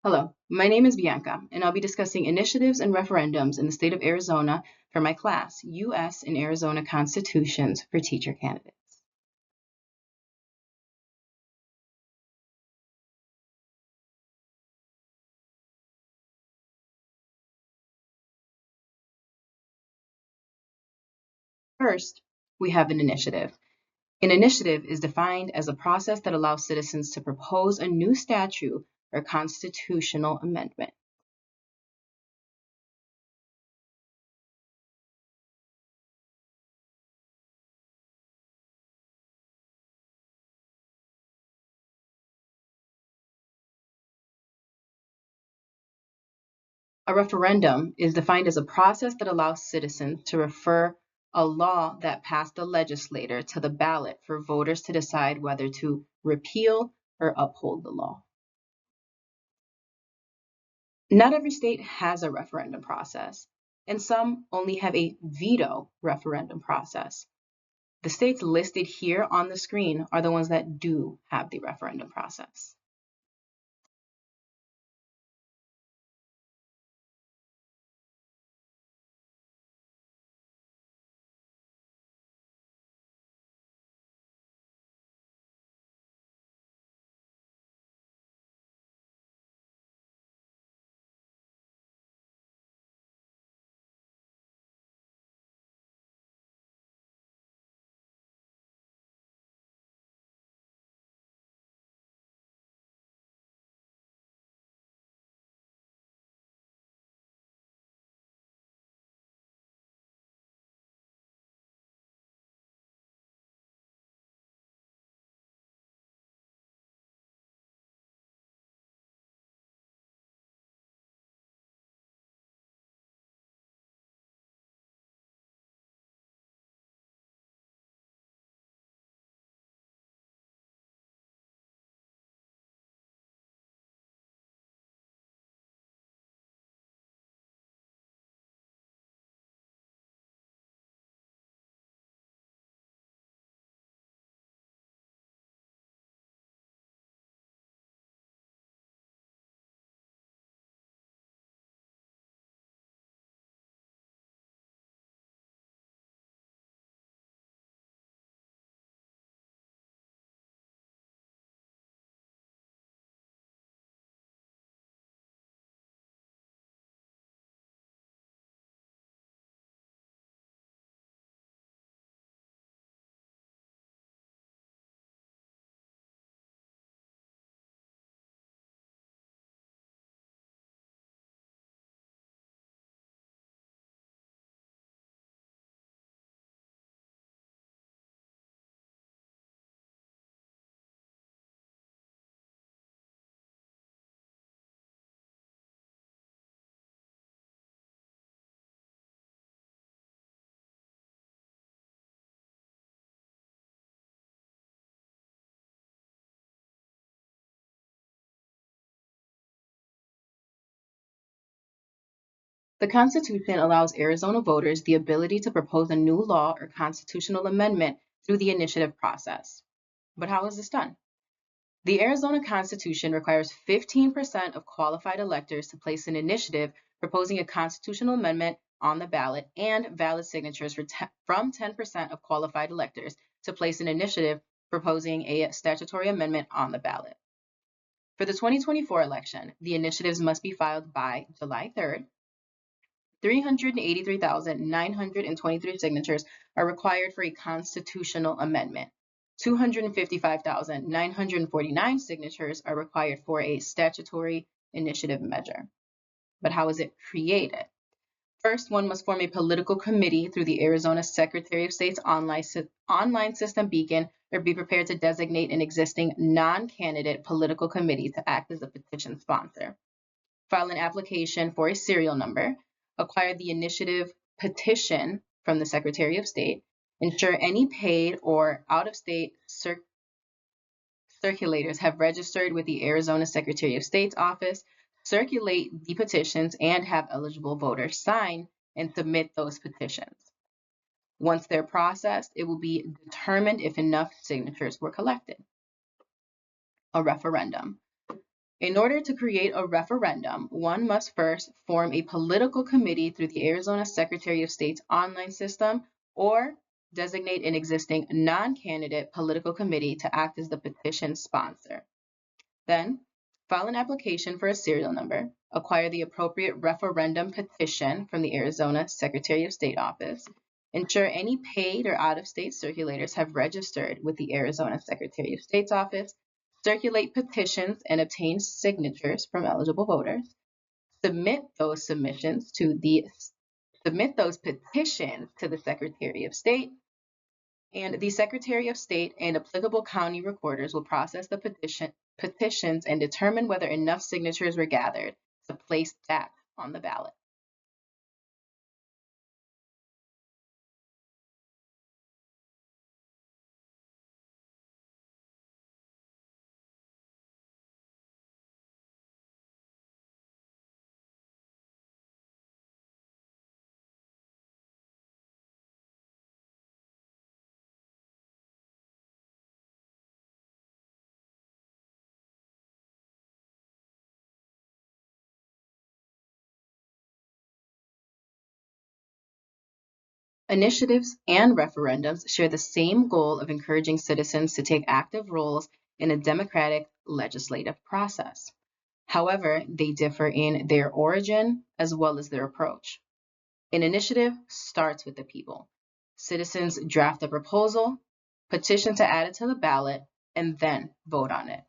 Hello, my name is Bianca, and I'll be discussing initiatives and referendums in the state of Arizona for my class, U.S. and Arizona Constitutions for Teacher Candidates. First, we have an initiative. An initiative is defined as a process that allows citizens to propose a new statute or constitutional amendment. A referendum is defined as a process that allows citizens to refer a law that passed the legislature to the ballot for voters to decide whether to repeal or uphold the law. Not every state has a referendum process, and some only have a veto referendum process. The states listed here on the screen are the ones that do have the referendum process. The Constitution allows Arizona voters the ability to propose a new law or constitutional amendment through the initiative process. But how is this done? The Arizona Constitution requires 15% of qualified electors to place an initiative proposing a constitutional amendment on the ballot and valid signatures from 10% of qualified electors to place an initiative proposing a statutory amendment on the ballot. For the 2024 election, the initiatives must be filed by July 3rd. 383,923 signatures are required for a constitutional amendment. 255,949 signatures are required for a statutory initiative measure. But how is it created? First, one must form a political committee through the Arizona Secretary of State's online system Beacon, or be prepared to designate an existing non-candidate political committee to act as a petition sponsor. File an application for a serial number, acquire the initiative petition from the Secretary of State, ensure any paid or out-of-state circulators have registered with the Arizona Secretary of State's office, circulate the petitions, and have eligible voters sign and submit those petitions. Once they're processed, it will be determined if enough signatures were collected. A referendum. In order to create a referendum, one must first form a political committee through the Arizona Secretary of State's online system or designate an existing non-candidate political committee to act as the petition sponsor. Then, file an application for a serial number, acquire the appropriate referendum petition from the Arizona Secretary of State office, ensure any paid or out-of-state circulators have registered with the Arizona Secretary of State's office, circulate petitions and obtain signatures from eligible voters, submit those petitions to the Secretary of State, and the Secretary of State and applicable county recorders will process the petitions and determine whether enough signatures were gathered to place that on the ballot. Initiatives and referendums share the same goal of encouraging citizens to take active roles in a democratic legislative process. However, they differ in their origin as well as their approach. An initiative starts with the people. Citizens draft a proposal, petition to add it to the ballot, and then vote on it.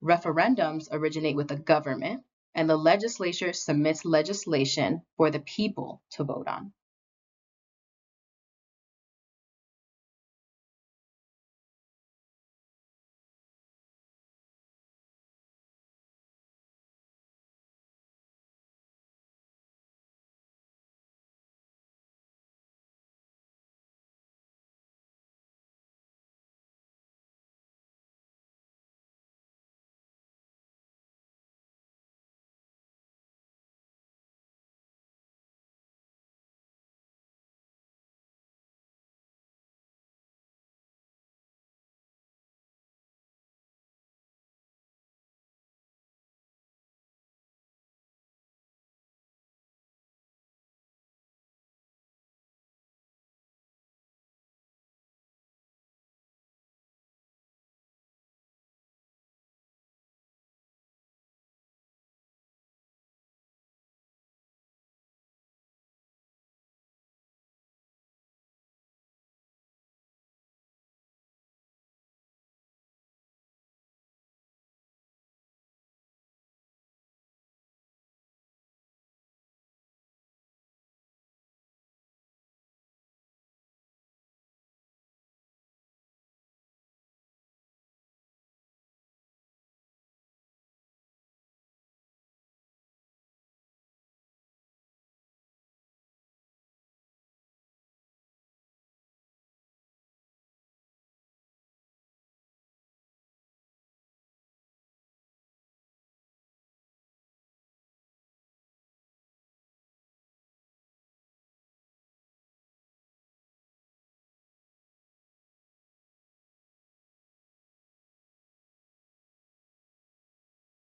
Referendums originate with the government, and the legislature submits legislation for the people to vote on.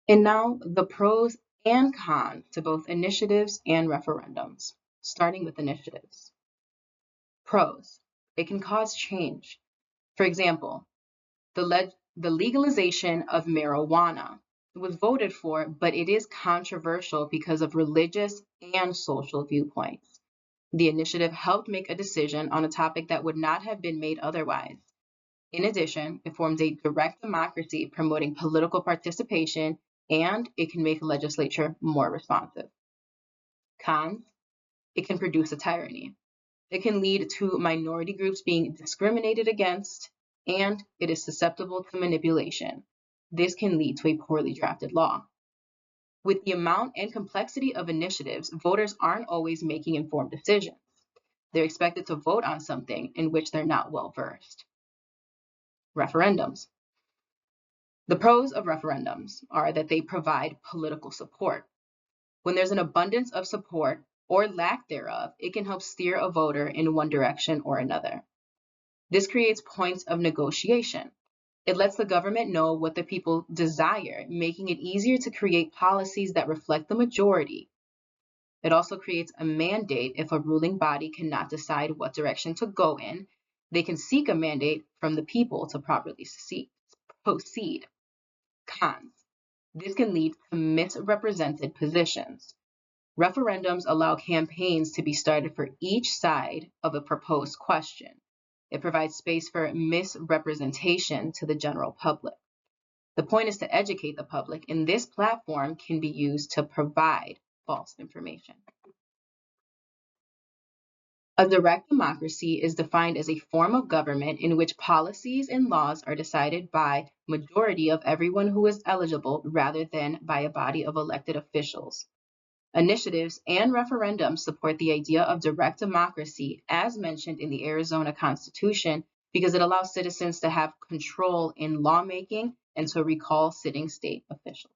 And now the pros and cons to both initiatives and referendums, starting with initiatives. Pros, it can cause change. For example, the legalization of marijuana was voted for, but it is controversial because of religious and social viewpoints. The initiative helped make a decision on a topic that would not have been made otherwise. In addition, it forms a direct democracy promoting political participation, and it can make the legislature more responsive. Cons, it can produce a tyranny. It can lead to minority groups being discriminated against, and it is susceptible to manipulation. This can lead to a poorly drafted law. With the amount and complexity of initiatives, voters aren't always making informed decisions. They're expected to vote on something in which they're not well versed. Referendums. The pros of referendums are that they provide political support. When there's an abundance of support or lack thereof, it can help steer a voter in one direction or another. This creates points of negotiation. It lets the government know what the people desire, making it easier to create policies that reflect the majority. It also creates a mandate if a ruling body cannot decide what direction to go in. They can seek a mandate from the people to properly proceed. Cons. This can lead to misrepresented positions. Referendums allow campaigns to be started for each side of a proposed question. It provides space for misrepresentation to the general public. The point is to educate the public, and this platform can be used to provide false information. A direct democracy is defined as a form of government in which policies and laws are decided by majority of everyone who is eligible rather than by a body of elected officials. Initiatives and referendums support the idea of direct democracy as mentioned in the Arizona Constitution because it allows citizens to have control in lawmaking and to recall sitting state officials.